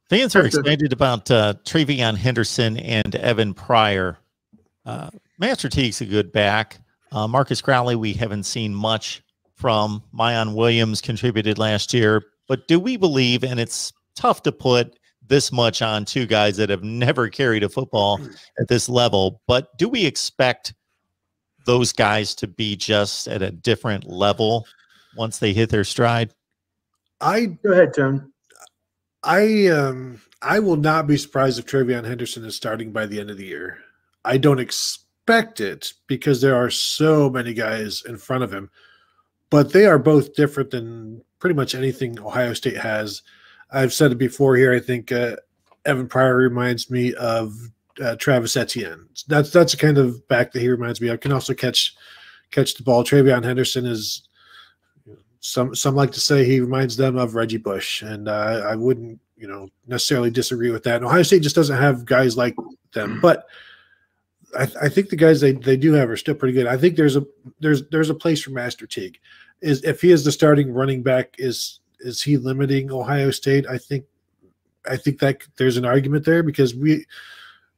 Fans are excited about Travion Henderson and Evan Pryor. Master Teague's a good back. Marcus Crowley, we haven't seen much from. Mayan Williams contributed last year. But do we believe, and it's tough to put this much on two guys that have never carried a football at this level, but do we expect those guys to be just at a different level once they hit their stride? Go ahead, Tone. I will not be surprised if Travion Henderson is starting by the end of the year. I don't expect it because there are so many guys in front of him, but they are both different than pretty much anything Ohio State has. I've said it before here. I think Evan Pryor reminds me of Travis Etienne. That's the kind of back that he reminds me of. Can also catch the ball. Travion Henderson is some like to say he reminds them of Reggie Bush, and I wouldn't necessarily disagree with that. And Ohio State just doesn't have guys like them, but I think the guys they do have are still pretty good. I think there's a place for Master Teague. If he is the starting running back, is he limiting Ohio State? I think that there's an argument there because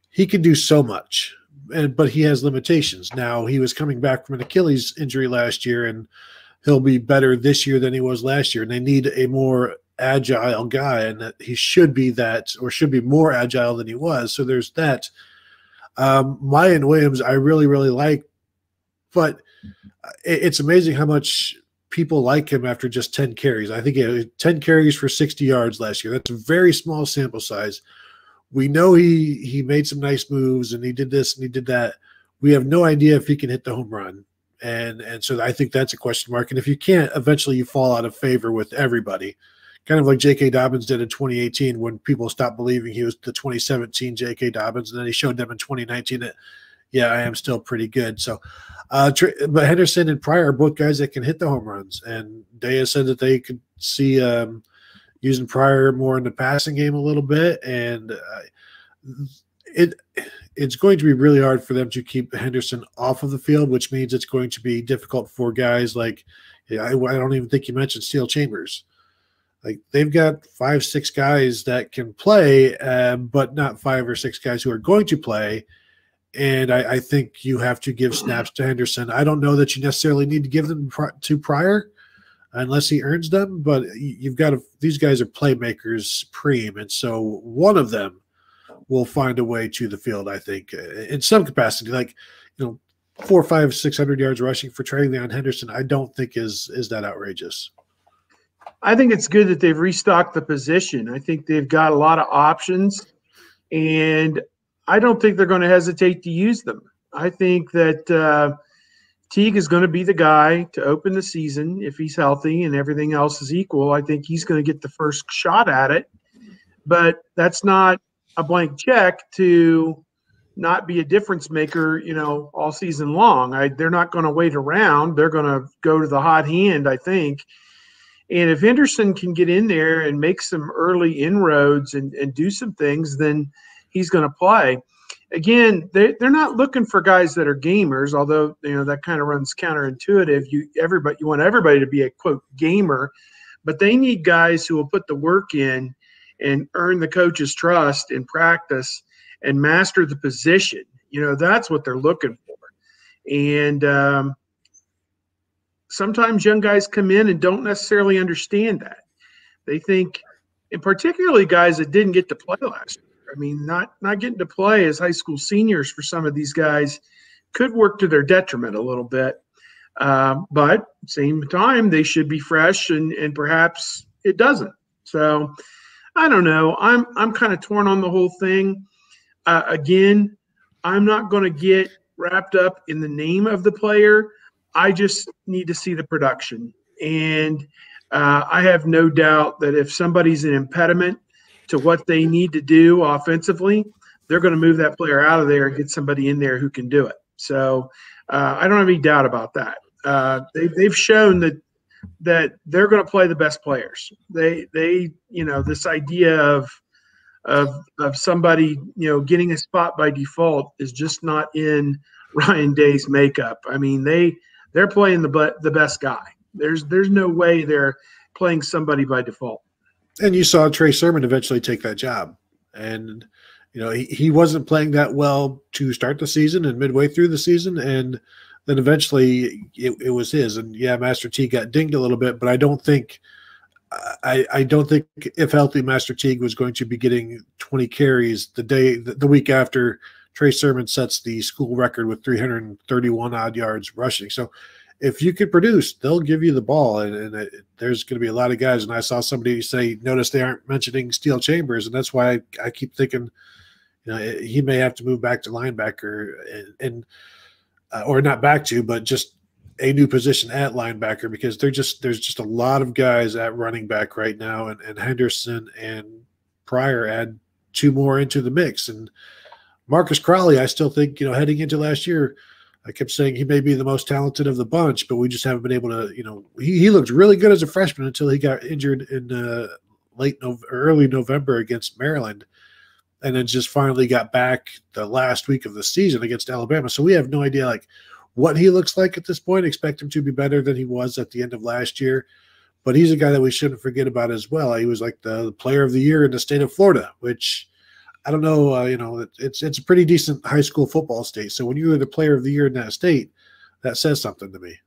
he can do so much, but he has limitations. Now, he was coming back from an Achilles injury last year, and he'll be better this year than he was last year. And they need a more agile guy, and that he should be that, or should be more agile than he was. So there's that. Mayan Williams, I really, really like, but it's amazing how much people like him after just 10 carries. I think he had 10 carries for 60 yards last year. That's a very small sample size. We know he made some nice moves, and he did this and he did that. We have no idea if he can hit the home run. And so I think that's a question mark. And if you can't, eventually you fall out of favor with everybody. Kind of like J.K. Dobbins did in 2018 when people stopped believing he was the 2017 J.K. Dobbins, and then he showed them in 2019 that, yeah, I am still pretty good. So, but Henderson and Pryor are both guys that can hit the home runs. And Daya said that they could see using Pryor more in the passing game a little bit. And it's going to be really hard for them to keep Henderson off of the field, which means it's going to be difficult for guys like, I don't even think you mentioned Steel Chambers. Like, they've got 5, 6 guys that can play, but not 5 or 6 guys who are going to play. And I think you have to give snaps to Henderson. I don't know that you necessarily need to give them to Pryor unless he earns them, but you've got to, these guys are playmakers supreme. And so one of them will find a way to the field, I think, in some capacity. Like, 400, 500, 600 yards rushing for Travion Henderson, I don't think is that outrageous. I think it's good that they've restocked the position. I think they've got a lot of options, and I don't think they're going to hesitate to use them. I think that Teague is going to be the guy to open the season if he's healthy and everything else is equal. I think he's going to get the first shot at it, but that's not a blank check to not be a difference maker, all season long. They're not going to wait around. They're going to go to the hot hand, I think. And if Henderson can get in there and make some early inroads and do some things, then he's going to play. Again, they're not looking for guys that are gamers, although that kind of runs counterintuitive. You want everybody to be a quote gamer, but they need guys who will put the work in and earn the coach's trust in practice and master the position. That's what they're looking for. And sometimes young guys come in and don't necessarily understand that. They think, and particularly guys that didn't get to play last year. I mean, not getting to play as high school seniors for some of these guys could work to their detriment a little bit. But at the same time, they should be fresh, and perhaps it doesn't. So I don't know. I'm kind of torn on the whole thing. Again, I'm not going to get wrapped up in the name of the player. I just need to see the production. And I have no doubt that if somebody's an impediment to what they need to do offensively, they're going to move that player out of there and get somebody in there who can do it. So I don't have any doubt about that. They've shown that they're going to play the best players. They this idea of somebody getting a spot by default is just not in Ryan Day's makeup. I mean, they're playing the best guy. There's no way they're playing somebody by default. And you saw Trey Sermon eventually take that job. And, you know, he wasn't playing that well to start the season and midway through the season. And then eventually it was his. And yeah, Master Teague got dinged a little bit, but I don't think if healthy, Master Teague was going to be getting 20 carries the week after Trey Sermon sets the school record with 331 odd yards rushing. So if you could produce, they'll give you the ball, and there's going to be a lot of guys. And I saw somebody say, notice they aren't mentioning Steel Chambers, and that's why I keep thinking, you know, he may have to move back to linebacker, or not back to, but just a new position at linebacker, because there's just a lot of guys at running back right now, and Henderson and Pryor add two more into the mix. And Marcus Crowley, I still think, you know, heading into last year, I kept saying he may be the most talented of the bunch, but we just haven't been able to, you know, he looked really good as a freshman until he got injured in early November against Maryland, and then just finally got back the last week of the season against Alabama. So we have no idea like what he looks like at this point. Expect him to be better than he was at the end of last year, but he's a guy that we shouldn't forget about as well. He was like the player of the year in the state of Florida, which I don't know, you know, it's a pretty decent high school football state. So when you are the player of the year in that state, that says something to me.